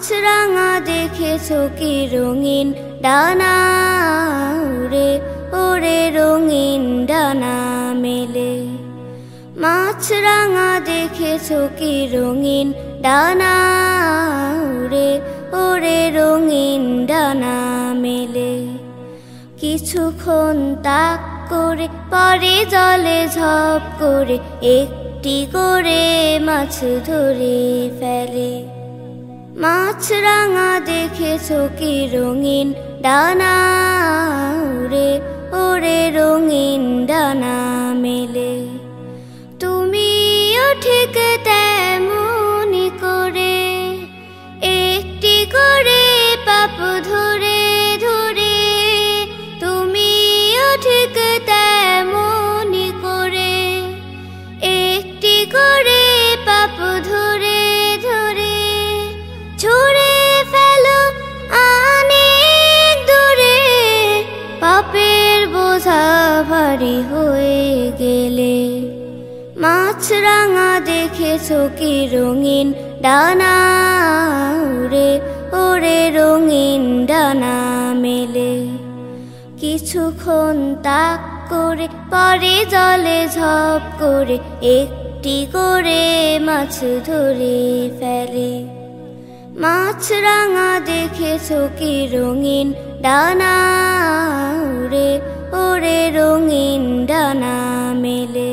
মাছরাঙা দেখেছো কি রঙিন ডানা উড়ে ওরে রঙিন ডানা মেলে। মাছরাঙা দেখেছো কি রঙিন ডানা উড়ে ওরে রঙিন ডানা মেলে। কিছুক্ষণ তাক করে পরে জলে ঝপ করে একটি করে মাছ ধরে ফেলে। মাছরাঙা দেখেছো কি রঙিন ডানা উড়ে ওরে রঙিন ডানা মেলে। তুমিও ঠিক তেমনি করে একটি করে পাপ ধরে ধরে, তুমিও ঠিক তেমনি করে একটি করে পাপ ধরে ধরে ছুঁড়ে ফেলো অনেক দূরে। পাপের বোঝা ভারী হয়ে গেলে। মাছরাঙা দেখেছো কি রঙিন ডানা উড়ে ওরে রঙিন ডানা মেলে। কিছুক্ষণ তাক করে পরে জলে ঝপ করে একটি করে মাছ ধরে ফেলে। মাছরাঙা দেখেছো কি রঙিন ডানা উড়ে ওরে রঙিন ডানা মেলে।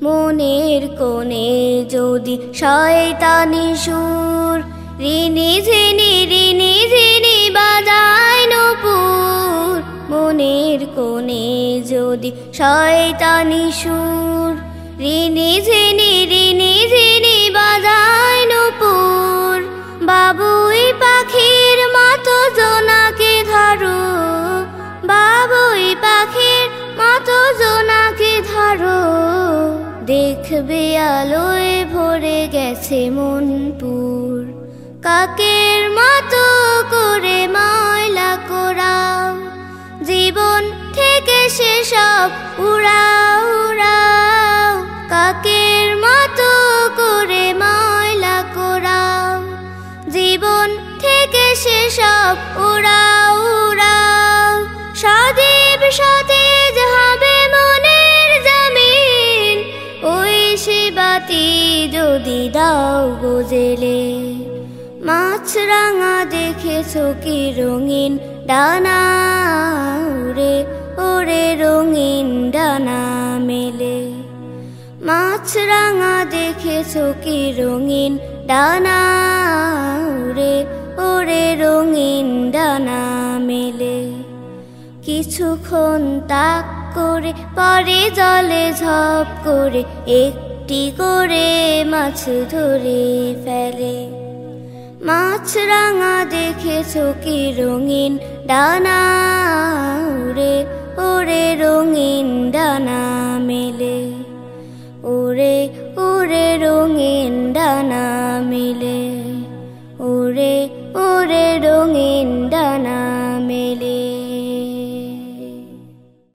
মনের কোণে যদি শয়তানি সুর রিনি ঝিনি বাজায় নূপুর। মনের কোণে যদি শয়তানি সুর রিনি ঝিনি বাজায় নূপুর। বাবুই পাখির মতো জোনাকে ধরো, বাবুই পাখির মতো জোনাকে ধরো। দেখবে আলোয় ভরে গেছে মনপুর। কাকের মতো করে ময়লা কোরাও, জীবন থেকে সেসব উড়াও উড়াও। কাকের মতো করে ময়লা কোরাও, জীবন থেকে সেসব উড়াও উড়াও। সজীব সতেজ হবে মনের জমিন, ওই সে বাতি যদি দাও গো জেলে। মাছরাঙা দেখেছো কি রঙিন ডানা উড়ে ওরে রঙিন ডানা মেলে। মাছরাঙা দেখেছো কি রঙিন ডানা উড়ে ওরে রঙিন ডানা মেলে। কিছুক্ষণ তাক করে পরে জলে ঝপ করে একটি করে মাছ ধরে ফেলে। মাছরাঙা দেখেছো কি রঙিন ডানা উড়ে ওরে রঙিন ডানা মেলে। ওরে ওরে রঙিন